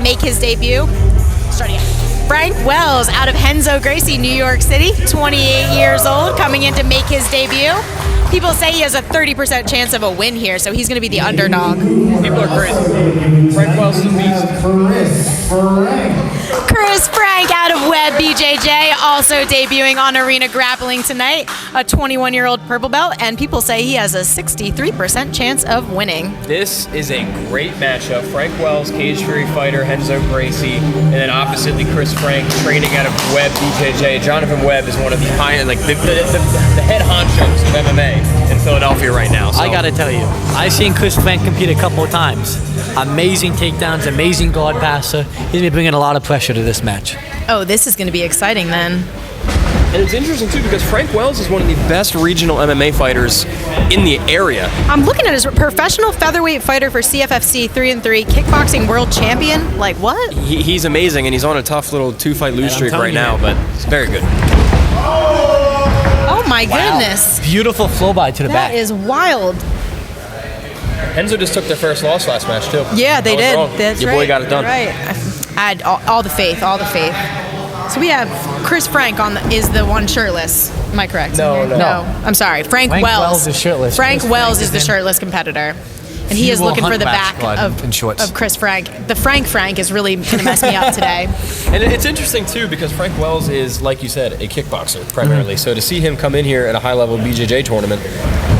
make his debut. Start again. Frank Wells out of Renzo Gracie, New York City, 28 years old, coming in to make his debut. People say he has a 30% chance of a win here, so he's going to be the underdog. People are crazy. Frank Wells is a beast. Kris Frank out of Webb BJJ, also debuting on Arena Grappling tonight, a 21-year-old purple belt, and people say he has a 63% chance of winning. This is a great matchup. Frank Wells, Cage Fury fighter, Renzo Gracie, and then oppositely Kris Frank, training out of Webb BJJ. Jonathan Webb is one of the high, like the head honchos of MMA in Philadelphia right now. So. I gotta tell you, I've seen Kris Frank compete a couple of times. Amazing takedowns, amazing guard passer. He's gonna be bringing a lot of pressure to this match. Oh, this is going to be exciting then. And it's interesting too because Frank Wells is one of the best regional MMA fighters in the area. I'm looking at his professional featherweight fighter for CFFC 3-3, kickboxing world champion. Like what? He's amazing, and he's on a tough little 2-fight lose streak right now, but it's very good. Oh my goodness. Beautiful flow by to the back. That is wild. Enzo just took their first loss last match too. Yeah, they did. Wrong. That's Your right. boy got it done. Right. I had all the faith, all the faith. So we have Kris Frank is the one shirtless. Am I correct? No. I'm sorry. Frank Wells is shirtless. Frank Wells is the shirtless competitor. And he is looking for the back of Kris Frank. The Frank is really going to mess me up today. And it's interesting, too, because Frank Wells is, like you said, a kickboxer primarily. Mm-hmm. So to see him come in here at a high-level BJJ tournament,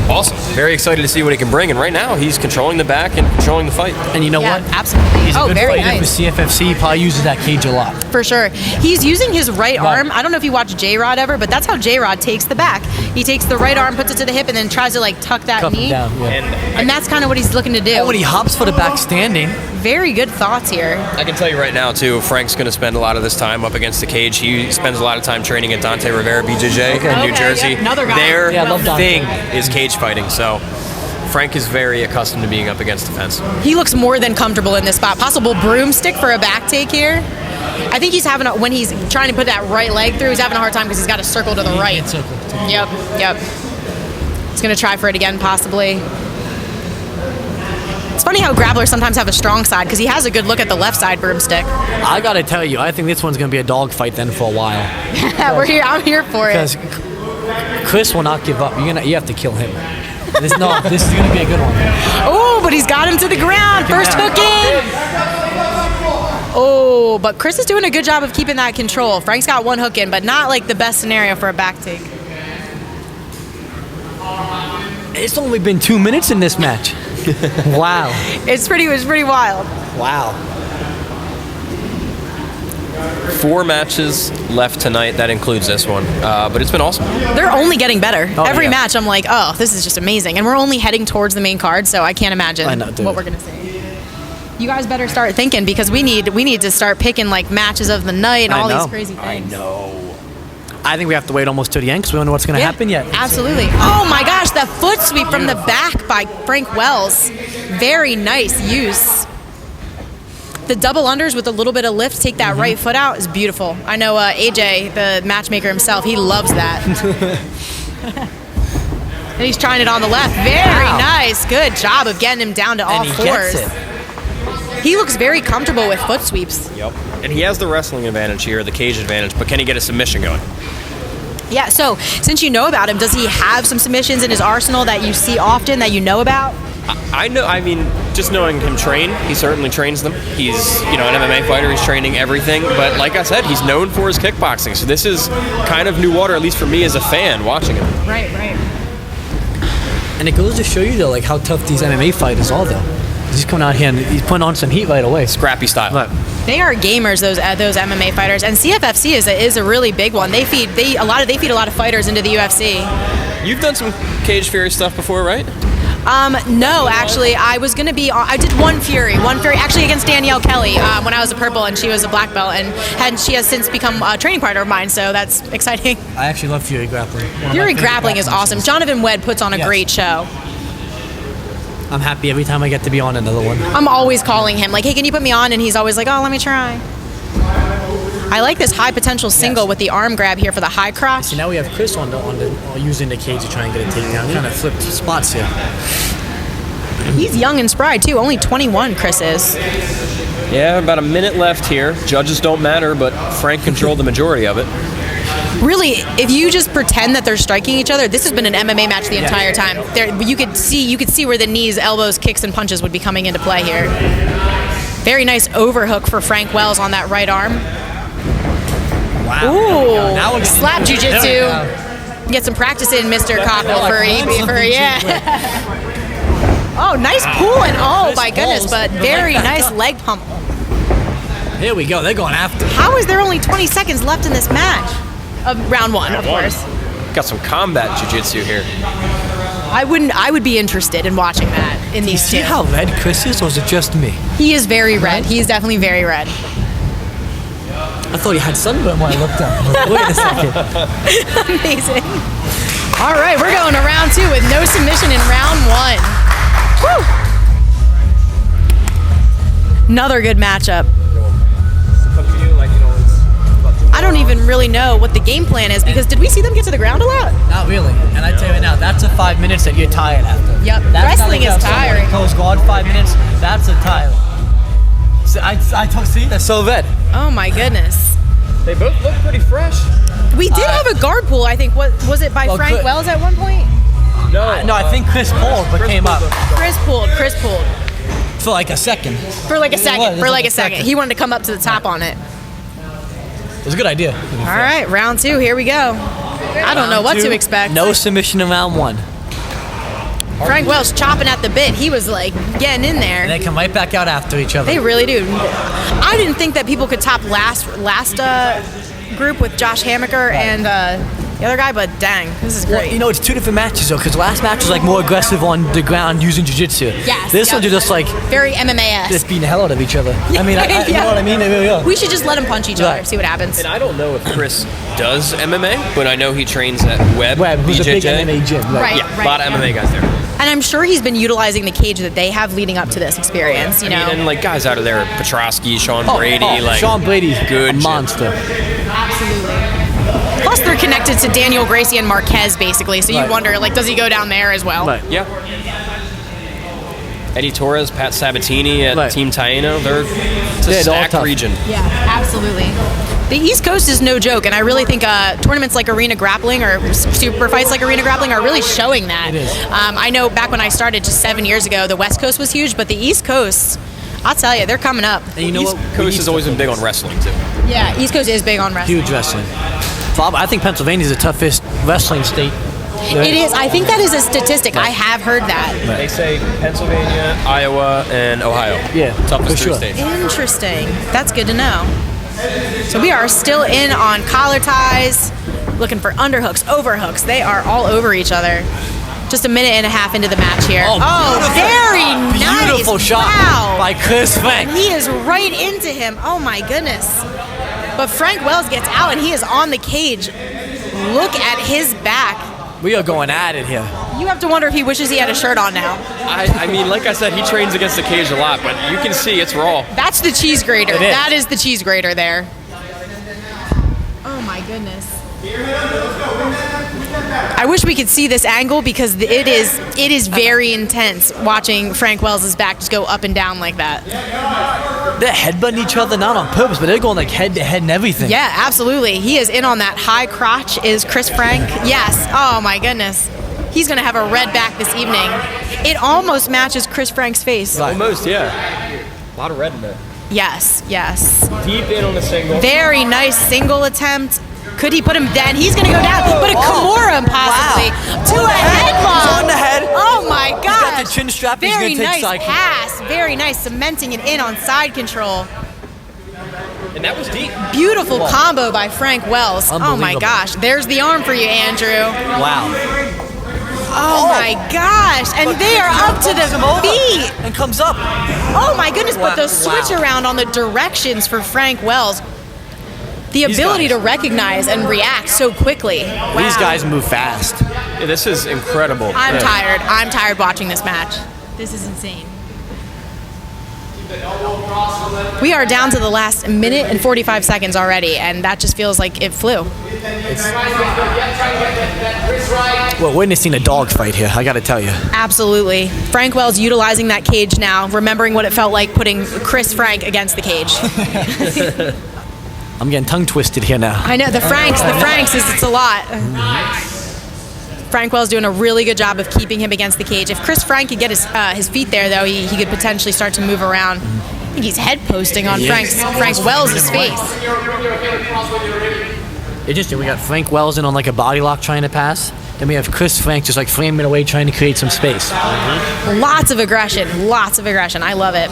awesome. Very excited to see what he can bring. And right now, he's controlling the back and controlling the fight. And you know what? Absolutely. He's a good very fighter nice. for CFFC. He probably uses that cage a lot. For sure. He's using his right arm. I don't know if you watch J-Rod ever, but that's how J-Rod takes the back. He takes the right arm, puts it to the hip, and then tries to like tuck that knee. Down, yeah. And that's kind of what he's looking to do. Oh, when he hops for the back standing. Very good thoughts here. I can tell you right now, too, Frank's going to spend a lot of this time up against the cage. He spends a lot of time training at Dante Rivera BJJ in New Jersey. Yeah. Another guy. Their thing Dante. is cage fighting, so Frank is very accustomed to being up against the fence. He looks more than comfortable in this spot. Possible broomstick for a back take here. I think he's having when he's trying to put that right leg through, he's having a hard time because he's got to circle to the right. Yep. He's going to try for it again, possibly. It's funny how grapplers sometimes have a strong side because he has a good look at the left side broomstick. I gotta tell you, I think this one's gonna be a dog fight then for a while. I'm here for it. Because Kris will not give up. You have to kill him. This is gonna be a good one. Oh, but he's got him to the ground. First hook in. Oh, but Kris is doing a good job of keeping that control. Frank's got one hook in, but not like the best scenario for a back take. It's only been 2 minutes in this match. Wow. It was pretty wild. Wow. 4 matches left tonight. That includes this one. But it's been awesome. They're only getting better. Every yeah. match, I'm like, oh, this is just amazing. And we're only heading towards the main card, so I can't imagine what we're going to see. You guys better start thinking because we need to start picking like matches of the night and all these crazy things. I know. I think we have to wait almost to the end because we don't know what's going to happen yet. Absolutely. Oh my gosh, the foot sweep from the back by Frank Wells. Very nice use. The double unders with a little bit of lift, take that right foot out is beautiful. I know AJ, the matchmaker himself, he loves that. And he's trying it on the left. Very nice. Good job of getting him down to all fours. Gets it. He looks very comfortable with foot sweeps. Yep. And he has the wrestling advantage here, the cage advantage, but can he get a submission going? Yeah, so since you know about him, does he have some submissions in his arsenal that you see often that you know about? I know, I mean, just knowing him train, he certainly trains them. He's, an MMA fighter, he's training everything. But like I said, he's known for his kickboxing. So this is kind of new water, at least for me as a fan watching him. Right. And it goes to show you, though, like how tough these MMA fighters are, though. He's coming out here and he's putting on some heat right away. Scrappy style. Right. They are gamers, those MMA fighters, and CFFC is a really big one. They feed a lot of fighters into the UFC. You've done some Cage Fury stuff before, right? No, actually, I did one Fury actually against Danielle Kelly when I was a purple and she was a black belt, and she has since become a training partner of mine, so that's exciting. I actually love Fury Grappling. Fury Grappling is awesome. Jonathan Webb puts on a great show. I'm happy every time I get to be on another one. I'm always calling him, like, hey, can you put me on? And he's always like, oh, let me try. I like this high potential single with the arm grab here for the high crotch. See, now we have Kris on using the cage to try and get a takedown. Kind of flipped spots here. He's young and spry, too. Only 21, Kris is. Yeah, about a minute left here. Judges don't matter, but Frank controlled the majority of it. Really, if you just pretend that they're striking each other, this has been an MMA match the entire time. You could see where the knees, elbows, kicks, and punches would be coming into play here. Very nice overhook for Frank Wells on that right arm. Wow. Ooh, now we're slap jujitsu. Get some practice in, Mr. Cockle, Oh, nice pull and my goodness, but very nice leg pump. Here we go. They're going after. How is there only 20 seconds left in this match? Round one, of course. Got some combat jiu-jitsu here. I would be interested in watching that in these two. See how red Kris is, or is it just me? He is very red. He is definitely very red. I thought he had sunburn when I looked up. Wait a second. Amazing. All right, we're going to round two with no submission in round one. Woo! Another good matchup. I don't even really know what the game plan is because did we see them get to the ground a lot? Not really. And I tell you right now, that's a 5 minutes that you're tired after. Yep, That's wrestling is tiring. Close guard 5 minutes, that's a tiring. So I don't see, that's so red. Oh my goodness. They both look pretty fresh. We did have a guard pull, I think. What was it by Frank Wells at one point? No, I think Kris pulled, but came up. Chris pulled. For like a second. For like a second. He wanted to come up to the top on it. It was a good idea. All right, round two, here we go. I don't know what to expect. No submission in round one. Frank Wells chopping at the bit. He was like getting in there. And they come right back out after each other. They really do. I didn't think that people could top last group with Josh Hammaker and the other guy, but dang, this is great. Well, you know, it's two different matches though, because last match was like more aggressive on the ground using jiu-jitsu. Yes. This one's just like very MMA-esque. just beating the hell out of each other. I mean, you know what I mean? They really are. We should just let them punch each other, see what happens. And I don't know if Kris does MMA, but I know he trains at Webb who's BJJ. a big MMA gym. Right. Yeah, a lot of MMA guys there. And I'm sure he's been utilizing the cage that they have leading up to this experience, you know? I mean, and like guys out of there, Petrosky, Sean Brady. Like Sean Brady's good a monster. Absolutely. Plus, they're connected to Daniel Gracie and Marquez, basically. So you wonder, like, does he go down there as well? Right. Yeah. Eddie Torres, Pat Sabatini at Team Taino. It's a stacked region. Yeah, absolutely. The East Coast is no joke, and I really think tournaments like Arena Grappling or super fights like Arena Grappling are really showing that. It is. I know back when I started just 7 years ago, the West Coast was huge, but the East Coast, I'll tell you, they're coming up. And you know East Coast has always been big on wrestling, too. Yeah, East Coast is big on wrestling. Huge wrestling. I think Pennsylvania is the toughest wrestling state. It is. I think that is a statistic. I have heard that. Right. They say Pennsylvania, Iowa, and Ohio. Yeah, toughest for three sure. states. Interesting. That's good to know. So we are still in on collar ties, looking for underhooks, overhooks. They are all over each other. Just a minute and a half into the match here. Very nice. Beautiful shot by Kris Frank. He is right into him. Oh my goodness. But Frank Wells gets out and he is on the cage. Look at his back. We are going at it here. You have to wonder if he wishes he had a shirt on now. I mean, like I said, he trains against the cage a lot, but you can see it's raw. That's the cheese grater. It is. That is the cheese grater there. Oh my goodness. I wish we could see this angle because it is very intense watching Frank Wells' back just go up and down like that. They're headbutting each other, not on purpose, but they're going like head to head and everything. Yeah, absolutely. He is in on that high crotch. Is Kris Frank? Yes. Oh my goodness. He's going to have a red back this evening. It almost matches Kris Frank's face. Right. Almost, yeah. A lot of red in there. Yes, yes. Deep in on the single. Very nice single attempt. Could he put him down? He's going to go down. But a Kimura possibly. To a headlock. He's on the head. Oh my gosh. He's got the chin strap. He's Very going to take nice side control. pass. Very nice. Cementing it in on side control. And that was deep. Beautiful combo by Frank Wells. Oh my Unbelievable. gosh. There's the arm for you, Andrew. Wow. Oh my gosh. And they are up to the feet. And comes up. Oh my goodness. But the Wow. switch around on the directions for Frank Wells. The ability to recognize and react so quickly. Wow. These guys move fast. Yeah, this is incredible. I'm tired. I'm tired watching this match. This is insane. We are down to the last minute and 45 seconds already, and that just feels like it flew. We're witnessing a dogfight here, I gotta tell you. Absolutely. Frank Wells utilizing that cage now, remembering what it felt like putting Kris Frank against the cage. I'm getting tongue twisted here now. I know, the Franks, it's a lot. Frank Wells doing a really good job of keeping him against the cage. If Kris Frank could get his feet there, though, he could potentially start to move around. I think he's head posting on Frank Wells' face. Interesting, we got Frank Wells in on like a body lock trying to pass. Then we have Kris Frank just like flaming away trying to create some space. Lots of aggression. I love it.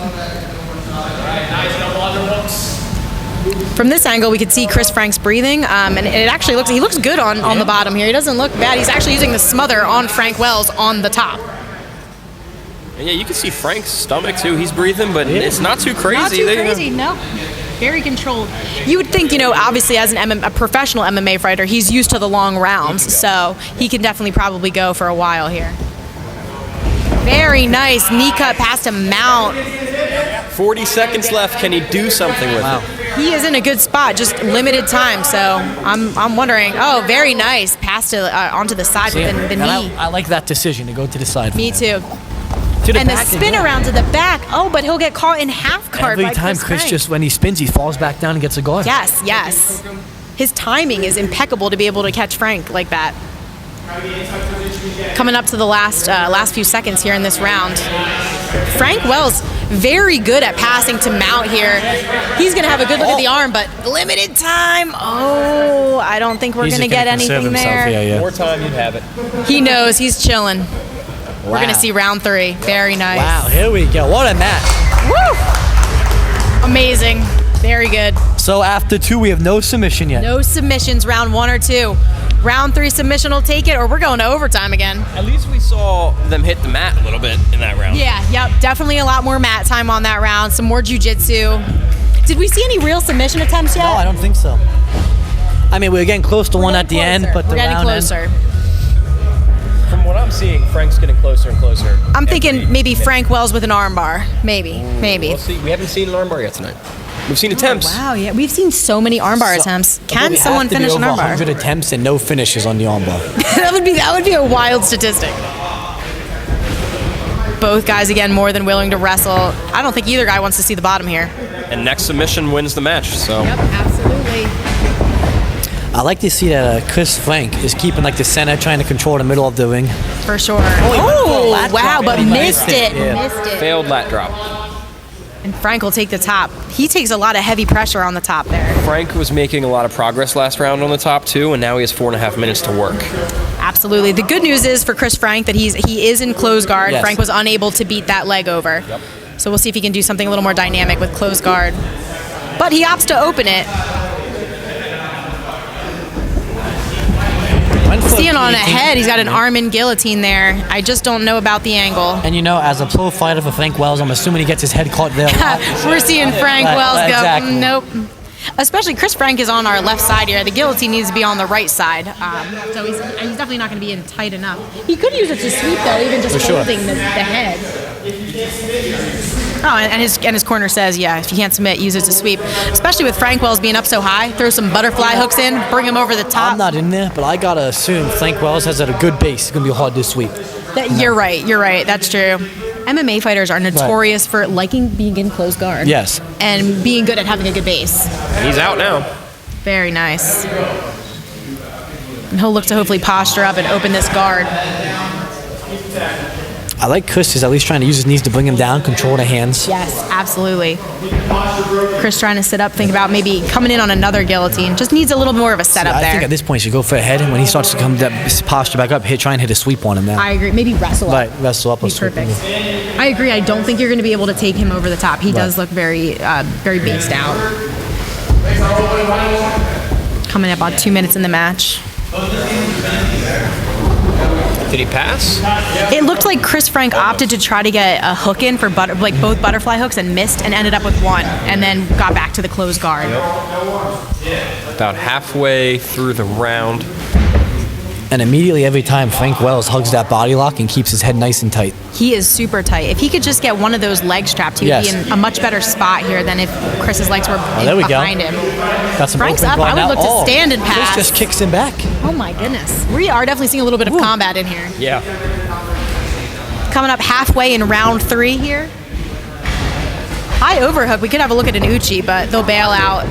From this angle, we could see Kris Frank's breathing, and it actually he looks good on the bottom here. He doesn't look bad. He's actually using the smother on Frank Wells on the top. And yeah, you can see Frank's stomach too. He's breathing, but it's not too crazy. Not too crazy, no. Very controlled. You would think, obviously as a professional MMA fighter, he's used to the long rounds, so he can definitely probably go for a while here. Very nice knee cut past a mount. 40 seconds left. Can he do something with it? He is in a good spot, just limited time. So I'm wondering. Oh, very nice. Passed onto the side with the knee. I like that decision to go to the side. Me too. To the and the back spin around to the back. Oh, but he'll get caught in half guard. Every time Kris just, when he spins, he falls back down and gets a guard. Yes. His timing is impeccable to be able to catch Frank like that. Coming up to the last few seconds here in this round. Frank Wells, very good at passing to mount here. He's going to have a good look at the arm, but limited time. Oh, I don't think we're going to get anything there. Yeah. More time, you'd have it. He knows. He's chilling. Wow. We're going to see round 3. Very nice. Wow, here we go. What a match. Woo! Amazing. Very good. So after 2, we have no submission yet. No submissions, round 1 or 2. Round 3 submission will take it, or we're going to overtime again. At least we saw them hit the mat a little bit in that round. Yeah, definitely a lot more mat time on that round. Some more jiu-jitsu. Did we see any real submission attempts yet? No, I don't think so. I mean, we were getting close to one at the end, but we're getting closer. From what I'm seeing, Frank's getting closer and closer. I'm thinking maybe Frank Wells with an armbar. Maybe. We'll see. We haven't seen an armbar yet tonight. We've seen attempts. Wow, yeah. We've seen so many armbar attempts. Can someone finish an armbar? 100 attempts and no finishes on the armbar. that would be a wild statistic. Both guys, again, more than willing to wrestle. I don't think either guy wants to see the bottom here. And next submission wins the match, so. Yep, absolutely. I like to see that Kris Frank is keeping like the center, trying to control the middle of the ring. For sure. Oh, wow, but missed it. Failed lat drop. And Frank will take the top. He takes a lot of heavy pressure on the top there. Frank was making a lot of progress last round on the top too, and now he has 4.5 minutes to work. Absolutely. The good news is for Kris Frank that he is in close guard. Yes. Frank was unable to beat that leg over. Yep. So we'll see if he can do something a little more dynamic with close guard. But he opts to open it. Seeing on a head, he's got an arm in guillotine there. I just don't know about the angle. And as a pro fighter for Frank Wells, I'm assuming he gets his head caught there. We're seeing Frank Wells go, exactly. Nope. Especially Kris Frank is on our left side here. The guillotine needs to be on the right side. So he's definitely not going to be in tight enough. He could use it to sweep, though, even just holding the head. Oh, and his corner says, yeah, if you can't submit, use it to sweep. Especially with Frank Wells being up so high, throw some butterfly hooks in, bring him over the top. I'm not in there, but I got to assume Frank Wells has a good base. It's going to be hard to sweep. You're right. That's true. MMA fighters are notorious for liking being in close guard. Yes. And being good at having a good base. He's out now. Very nice. And he'll look to hopefully posture up and open this guard. I like Kris is at least trying to use his knees to bring him down, control the hands. Yes, absolutely. Kris trying to sit up, think about maybe coming in on another guillotine. Just needs a little more of a setup there. I think at this point you should go for a head, and when he starts to come posture back up, try and hit a sweep on him now. I agree. Maybe wrestle up. Right, wrestle up. He's perfect. I agree. I don't think you're going to be able to take him over the top. He does look very based out. Coming up about 2 minutes in the match. Did he pass? It looked like Kris Frank opted to try to get a hook in for both butterfly hooks and missed and ended up with one and then got back to the closed guard. About halfway through the round. And immediately every time, Frank Wells hugs that body lock and keeps his head nice and tight. He is super tight. If he could just get one of those legs strapped, he would be in a much better spot here than if Chris's legs were behind him. Got some Frank's up. I would look to stand and pass. Chris just kicks him back. Oh my goodness. We are definitely seeing a little bit of combat in here. Yeah. Coming up halfway in round 3 here. High overhook. We could have a look at an Uchi, but they'll bail out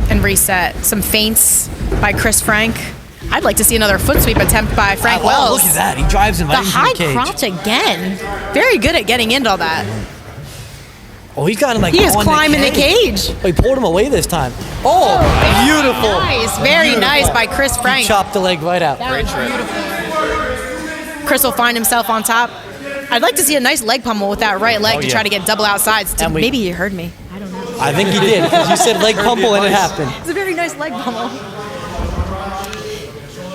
and reset. Some feints by Kris Frank. I'd like to see another foot sweep attempt by Frank Wells. Look at that. He drives him right into the cage. The high crotch again. Very good at getting into all that. Oh, he's got him like he is climbing the cage. Oh, he pulled him away this time. Oh, beautiful. Nice. Very nice by Kris Frank. He chopped the leg right out. Great trick. Kris will find himself on top. I'd like to see a nice leg pummel with that right leg to try to get double outsides. Maybe he heard me. I don't know. I think he did, because you said leg pummel and it happened. It's a very nice leg pummel.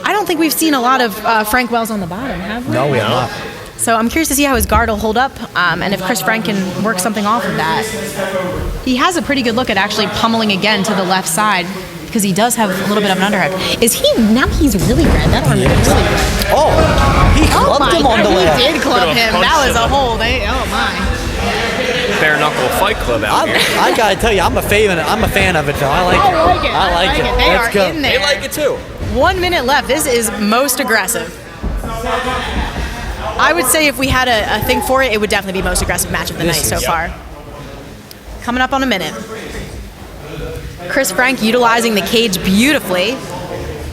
I don't think we've seen a lot of Frank Wells on the bottom, have we? No, we have not. So I'm curious to see how his guard will hold up, and if Kris Frank can work something off of that. He has a pretty good look at actually pummeling again to the left side, because he does have a little bit of an underhook. He's really red. That arm is really red. Oh, he clubbed him on the way. He did club him. That was a hold. Oh my. Bare knuckle fight club out here. I gotta tell you, I'm a fan of it, though. I like it. I like it. They Let's are go. in there. They like it too. 1 minute left. This is most aggressive. I would say if we had a thing for it, it would definitely be most aggressive match of the night so far. Coming up on a minute. Kris Frank utilizing the cage beautifully.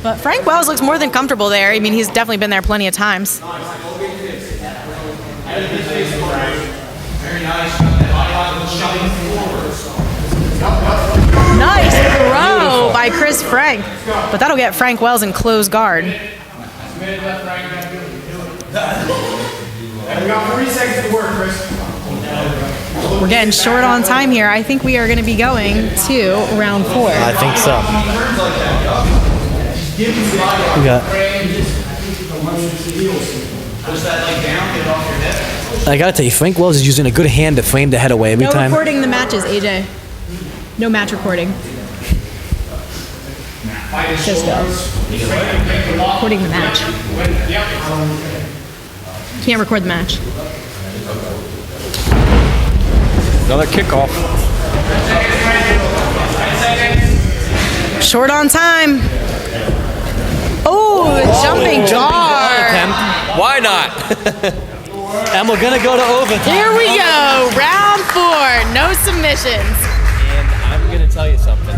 But Frank Wells looks more than comfortable there. I mean, he's definitely been there plenty of times. Nice throw by Kris Frank. But that'll get Frank Wells in close guard. We got 3 seconds to work, Kris. We're getting short on time here. I think we are going to be going to round 4. I think so. We got. I gotta tell you, Frank Wells is using a good hand to frame the head away every time. No recording the matches, AJ. No match recording. Just go. Recording the match. Can't record the match. Another kickoff. Short on time. Oh, the jumping guard. Why not? And we're gonna go to overtime. Here we go. Round 4. No submissions. And I'm gonna tell you something.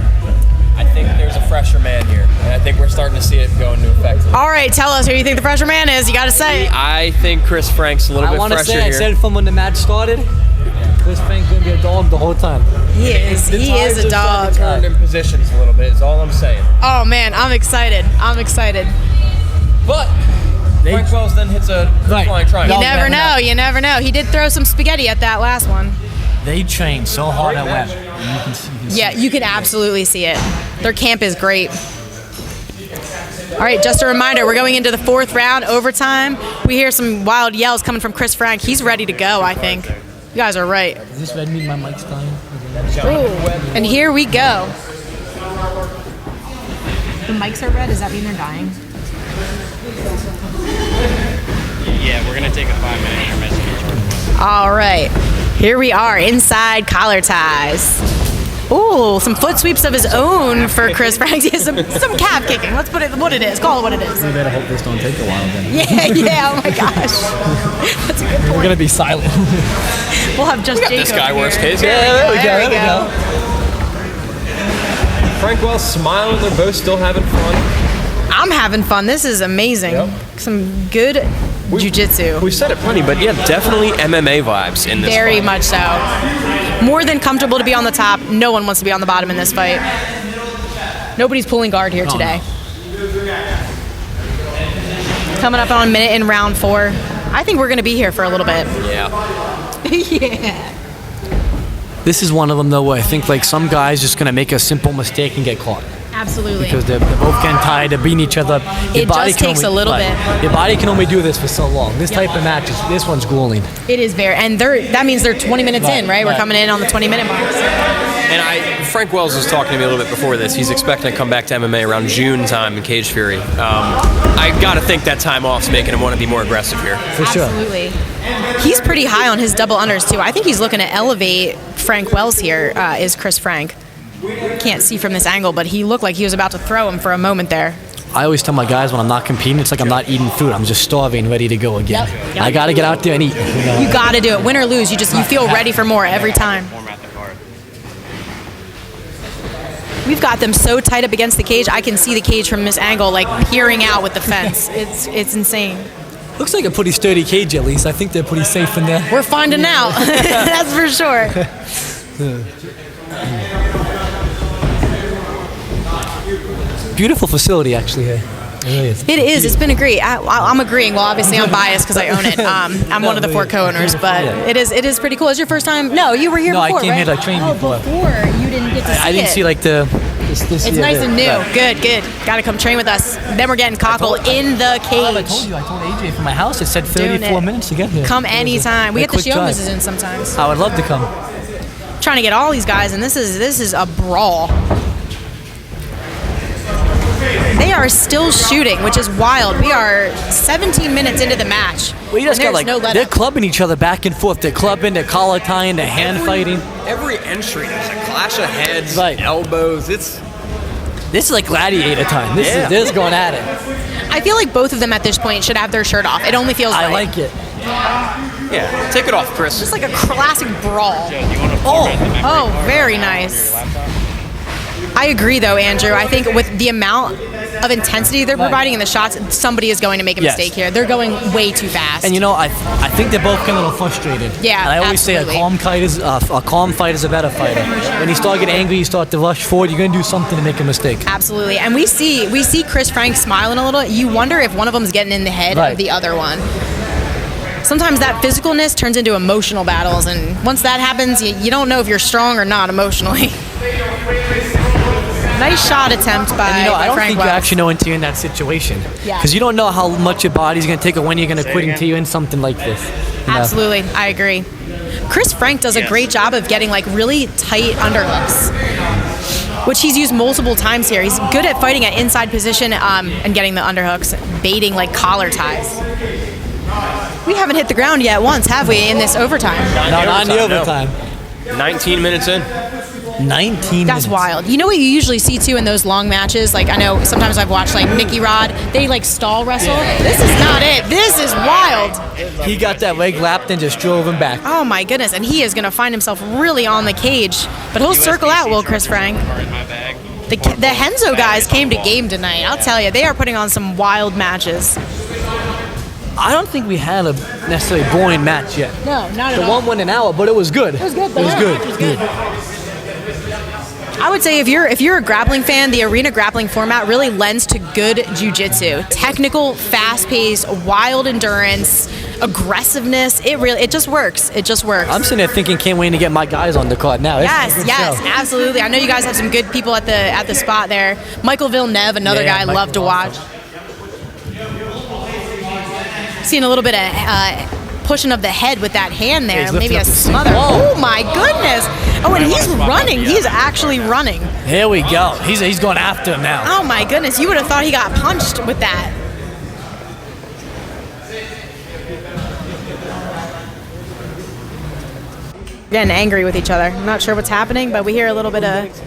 I think there's a fresher man here, and I think we're starting to see it go into effect. All right, tell us who you think the fresher man is. You got to say it. I think Kris Frank's a little bit fresher here. I said from when the match started, Kris Frank's gonna be a dog the whole time. He is. He is a dog. Turned in positions a little bit is all I'm saying. Oh man, I'm excited. I'm excited. But Frank Wells then hits a flying triangle. You never know. You never know. He did throw some spaghetti at that last one. They train so hard at Web. Yeah, you can absolutely see it. Their camp is great. All right, just a reminder, we're going into the 4th round, overtime. We hear some wild yells coming from Kris Frank. He's ready to go, I think. You guys are right. Is this red mean my mic's dying? Ooh, and here we go. The mics are red, does that mean they're dying? Yeah, we're going to take a 5-minute intermission. All right, here we are inside collar ties. Ooh, some foot sweeps of his own for Kris Frank. some calf kicking. Let's put it what it is. Call it what it is. We better hope this don't take a while then. Yeah. Oh my gosh, that's a good point. We're gonna be silent. We'll have just Jacob This guy, here. worst case. There we go. Frank Wells smiling. They're both still having fun. I'm having fun. This is amazing. Yep. Some good jiu-jitsu. We've said it plenty, but yeah, definitely MMA vibes in this Very fight. much so. More than comfortable to be on the top. No one wants to be on the bottom in this fight. Nobody's pulling guard here today. Coming up on a minute in round 4. I think we're going to be here for a little bit. Yeah. Yeah. This is one of them though where I think like some guys just gonna make a simple mistake and get caught. Absolutely. Because they're both getting tired, they're beating each other up. It just takes a little bit. Your body can only do this for so long. This type of match, this one's grueling. It is very, and that means they're 20 minutes in, right? We're coming in on the 20-minute mark. Frank Wells was talking to me a little bit before this. He's expecting to come back to MMA around June time in Cage Fury. I got to think that time off's making him want to be more aggressive here. For sure. Absolutely. He's pretty high on his double unders, too. I think he's looking to elevate Frank Wells here, is Chris Frank. Can't see from this angle, but he looked like he was about to throw him for a moment there. I always tell my guys when I'm not competing, it's like I'm not eating food. I'm just starving, ready to go again. Yep. I got to get out there and eat. You got to do it. Win or lose, you feel ready for more every time. Format the card. We've got them so tight up against the cage. I can see the cage from this angle, like peering out with the fence. It's insane. Looks like a pretty sturdy cage, at least. I think they're pretty safe in there. We're finding out. That's for sure. Beautiful facility, actually, here. It really is. It is. It's been a great. I'm agreeing. Well, obviously, I'm biased because I own it. I'm one of the 4 co-owners, but it is pretty cool. Is your first time? No, you were here before, I came right? here to train before. Before you didn't get to see it. I didn't see like this It's year, nice and new. Right. Good. Got to come train with us. Then we're getting cockle in the I told cage. you, I told AJ from my house, it said Doing 34 it. minutes to get here. Come anytime. We A get the quick drive. Shiomas in sometimes. I would love to come. Trying to get all these guys, and this is a brawl. They are still shooting, which is wild. We are 17 minutes into the match. We just and got like, no let they're up. clubbing each other back and forth. They're clubbing, they're collar tying, they're hand fighting. Every entry, there's a clash of heads, Right. elbows. This is like gladiator time. This is going at it. I feel like both of them at this point should have their shirt off. It only feels I right. like it. Yeah, take it off, Chris. It's like a classic brawl. Joe, do you want to format the memory Oh, card very for nice. your laptop? I agree, though, Andrew. I think with the amount of intensity they're providing in the shots, somebody is going to make a Yes. mistake here. They're going way too fast. And you know, I think they're both getting a little frustrated. Yeah, and I always say absolutely. a calm fight is a better fighter. When you start getting angry, you start to rush forward. You're gonna do something to make a mistake. Absolutely. And we see Chris Frank smiling a little. You wonder if one of them's getting in the head Right. of the other one. Sometimes that physicalness turns into emotional battles, and once that happens, you don't know if you're strong or not emotionally. Nice shot attempt by And you know, I don't Frank think Wells. you actually know until you're in that situation. Yeah. Because you don't know how much your body's gonna take or when you're gonna quit until you're in something like this. You know? Absolutely, I agree. Chris Frank does a great job of getting like really tight underhooks, which he's used multiple times here. He's good at fighting at inside position and getting the underhooks, baiting like collar ties. We haven't hit the ground yet once, have we, in this overtime? No, not in the Overtime, overtime. 19 minutes in. 19 That's minutes. wild. You know what you usually see too in those long matches? Like I know sometimes I've watched like Nicky Rod. They like stall wrestle. This is not it. This is wild. He got that leg lapped and just drove him back. Oh my goodness. And he is going to find himself really on the cage. But he'll circle out, will Chris Frank? Card in my bag. The Henzo guys came to game tonight. I'll tell you, they are putting on some wild matches. I don't think we had a necessarily boring match yet. No, not at The all. one went an hour, but it was good. It was good. It was good. It was good. I would say if you're a grappling fan, the arena grappling format really lends to good jiu-jitsu. Technical, fast-paced, wild endurance, aggressiveness. It just works. It just works. I'm sitting there thinking, can't wait to get my guys on the card now. This is a good Yes, show. absolutely. I know you guys have some good people at the spot there. Michael Villeneuve, another Yeah, guy I Michael love to watch. Seeing a little bit of pushing of the head with that hand there, he's maybe lifting a up the smother. Whoa. Oh my goodness! Oh, and he's running. He's actually running. Here we go. He's going after him now. Oh my goodness! You would have thought he got punched with that. Getting angry with each other. I'm not sure what's happening, but we hear a little bit of Seeing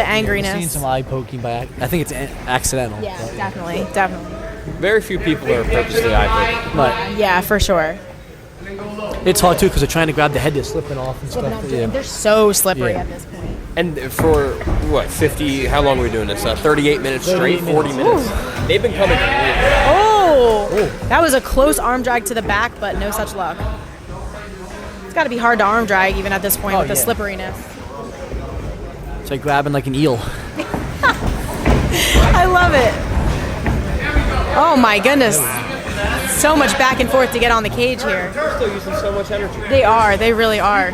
angriness. some eye poking by. I think it's accidental. Yeah, definitely. Very few people are purposely eye poking. But Yeah, for sure. it's hard too because they're trying to grab the head. They're slipping off and stuff. Yeah. They're so slippery Yeah. at this point. And for, what, 50, how long are we doing this? 38 minutes straight, 38 40 minutes? They've been coming. Oh, that was a close arm drag to the back, but no such luck. It's got to be hard to arm drag even at this point with the yeah. slipperiness. It's like grabbing like an eel. I love it. Oh my goodness. So much back and forth to get on the cage here. Still using so much energy. They really are.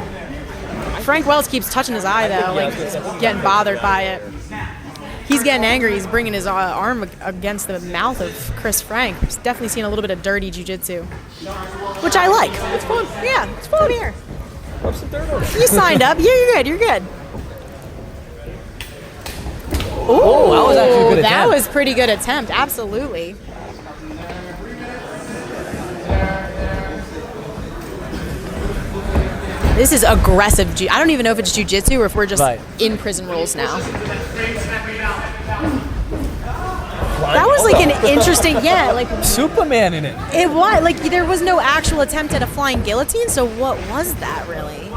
Frank Wells keeps touching his eye though, like he's getting bothered by it. He's getting angry. He's bringing his arm against the mouth of Chris Frank. He's definitely seen a little bit of dirty jiu-jitsu, which I like. It's fun. Yeah, it's fun here. Rub some dirt on it. You signed up. Yeah, you're good. Oh, that was actually a good That attempt. was pretty good attempt. Absolutely. This is aggressive. I don't even know if it's jiu-jitsu or if we're just in prison rules now. That was like an interesting, like Superman in it. it was like there was no actual attempt at a flying guillotine. So what was that really?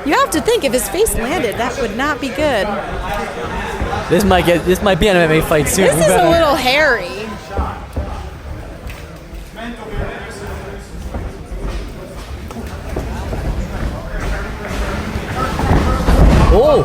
You have to think if his face landed, that would not be good. This might be an MMA fight soon. This is a little hairy. Oh,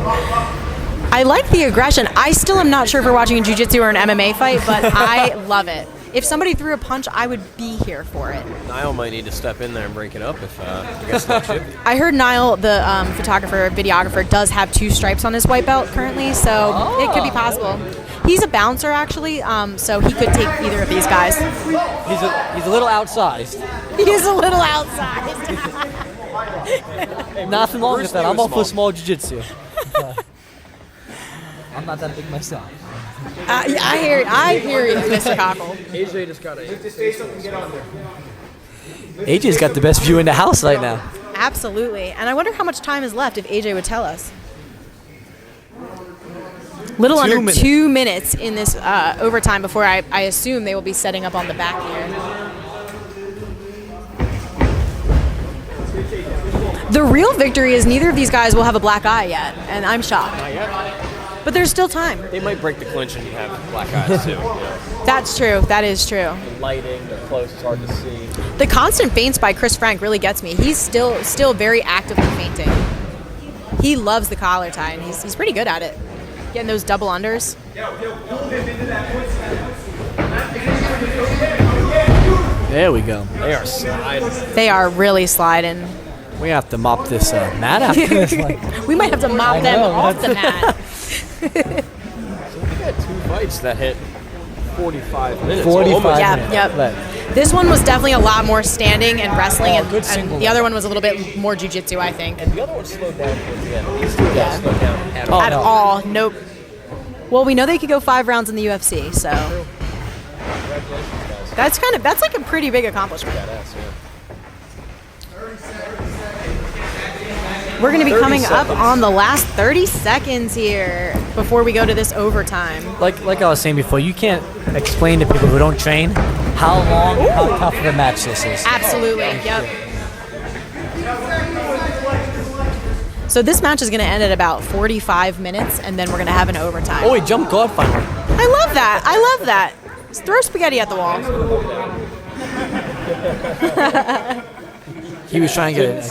I like the aggression. I still am not sure if we're watching a jiu-jitsu or an MMA fight, but I love it. If somebody threw a punch, I would be here for it. Niall might need to step in there and break it up if it gets no chip. I heard Niall, the photographer, videographer, does have 2 stripes on his white belt currently, so it could be possible. He's a bouncer, actually, so he could take either of these guys. he's a little outsized. He is a little outsized. Nothing wrong with that. I'm all for small. small jiu-jitsu. I'm not that big myself. I hear you, Mr. Cockle. AJ just got AJ's got the best view in the house right now. Absolutely. And I wonder how much time is left if AJ would tell us. Little under 2 minutes in this overtime before I assume they will be setting up on the back here. The real victory is neither of these guys will have a black eye yet, and I'm shocked. Not yet. But there's still time. They might break the clinch and have black eyes too. That's true. That is true. The lighting, they're close, it's hard to see. The constant feints by Chris Frank really gets me. He's still very actively feinting. He loves the collar tie, and he's pretty good at it. Getting those double unders. There we go. They are sliding. They are really sliding. We have to mop this mat after this one. We might have to mop them off the mat. We got 2 fights that hit 45 minutes. 45 almost. minutes. Yep. Right. This one was definitely a lot more standing and wrestling, and good single the other one was a little bit more jiu-jitsu, I think. And the other one slowed down towards the end. These 2 guys slowed down at all. At no. all. Nope. Well, we know they could go 5 rounds in the UFC, so Congratulations, guys. that's like a pretty big accomplishment. Badass, yeah. We're going to be 30 coming up seconds. on the last 30 seconds here before we go to this overtime. Like I was saying before, you can't explain to people who don't train how long and how tough of a match this is. Absolutely. Yep. So this match is going to end at about 45 minutes, and then we're going to have an overtime. Oh, he jumped guard finally. I love that. I love that. Just throw spaghetti at the wall. He was trying to get a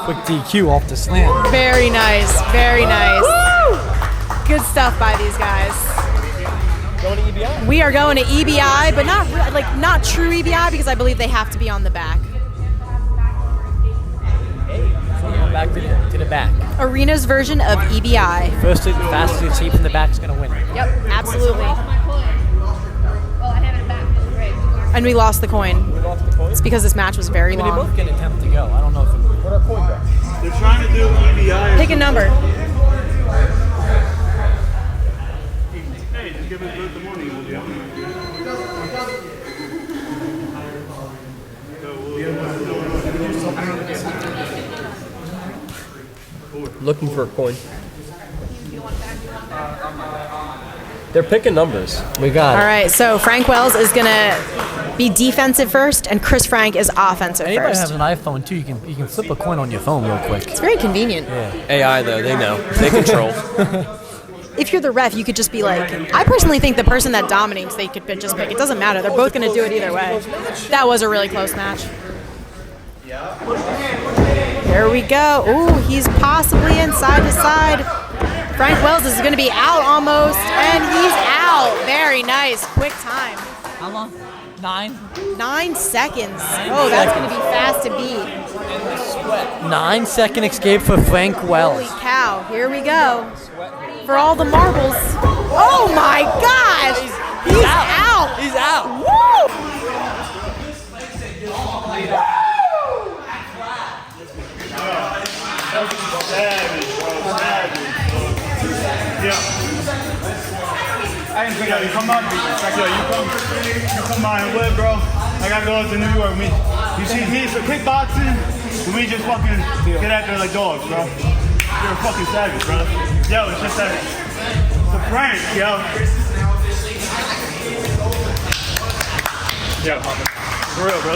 quick DQ off the slam. Very nice. Very nice. Good stuff by these guys. Going to EBI? We are going to EBI, but not true EBI because I believe they have to be on the back. Back to the back. Arena's version of EBI. First, the fastest escape from the back is going to win. Yep, absolutely. And we lost the coin. It's because this match was very They long. both get an attempt to go. I don't know if Where'd our coin go? They're trying to do EBI. Pick a number. Hey, just give us both the money. We'll be on. Looking for a coin. They're picking numbers. we got All it. right, so Frank Wells is going to be defensive first, and Chris Frank is offensive Anybody first. has an iPhone too, you can flip a coin on your phone real quick. It's very convenient. AI though, they know. They control. If you're the ref, you could just be like, I personally think the person that dominates, they could just pick. It doesn't matter. They're both going to do it either way. That was a really close match. Here we go. Ooh, he's possibly in side to side. Frank Wells is going to be out almost, and he's out. Very nice. Quick time. How long? 9? 9 seconds. Oh, that's going to be fast to beat. 9-second escape for Frank Wells. Holy cow. Here we go. For all the marbles. Oh my gosh. He's out. He's out. Woo! Savage, bro, savage. Yeah. I didn't think you come up. Yo, you come by and live, bro. I gotta go to New York. You see me for kickboxing, and we just fucking get after like dogs, bro. You're a fucking savage, bro. Yo, it's just that. It's a prank, yo. Yo, for real, bro.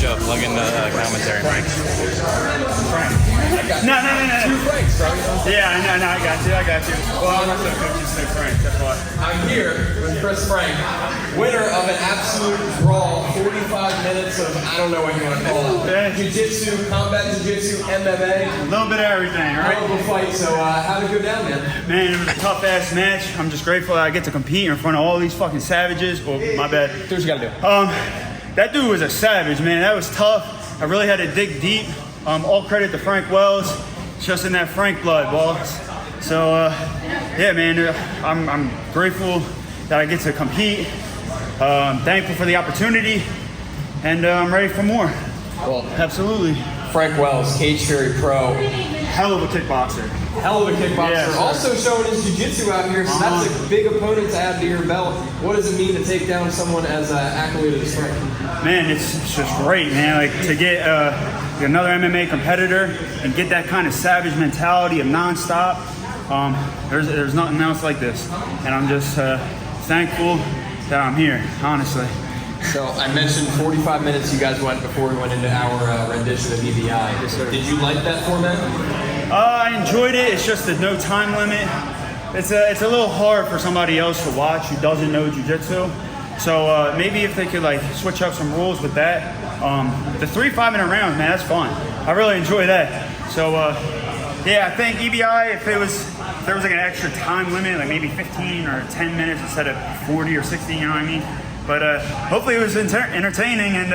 Joe, plug in the commentary. Frank. No. Two Franks, bro. Yeah, no, I got you. Well, I'm not going to coach you say Frank, that's why. I'm here with Kris Frank, winner of an absolute brawl, 45 minutes of, I don't know what you want to call it, jiu-jitsu, combat jiu-jitsu, MMA. A little bit of everything, all right? Hell of a fight, so how'd it go down, man? Man, it was a tough-ass match. I'm just grateful that I get to compete in front of all these fucking savages. Well, my bad. Do what you gotta do. That dude was a savage, man. That was tough. I really had to dig deep. All credit to Frank Wells. It's just in that Frank blood, boss. So, yeah, man, I'm grateful that I get to compete. Thankful for the opportunity, and I'm ready for more. Well, absolutely. Frank Wells, Cage Fury Pro. Hell of a kickboxer. Hell of a kickboxer. Yeah, also showing his jiu-jitsu out here, so that's a big opponent to add to your belt. What does it mean to take down someone as accolade of the strength? Man, it's just great, man. Like to get another MMA competitor and get that kind of savage mentality of nonstop. There's nothing else like this, and I'm just thankful that I'm here, honestly. So I mentioned 45 minutes you guys went before we went into our rendition of EBI. Yes, sir. Did you like that format? I enjoyed it. It's just a no time limit. It's a little hard for somebody else to watch who doesn't know jiu-jitsu. So maybe if they could like switch up some rules with that. The 3 5-minute rounds, man, that's fun. I really enjoy that. So yeah, I think EBI, if there was like an extra time limit, like maybe 15 or 10 minutes instead of 40 or 60, you know what I mean? But hopefully it was entertaining, and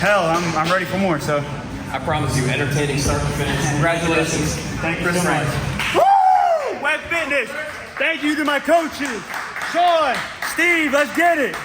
hell, I'm ready for more. So I promise you, entertaining start to finish. Congratulations. Thank you so much. Woo! Web Fitness. Thank you to my coaches, Sean, Steve. Let's get it.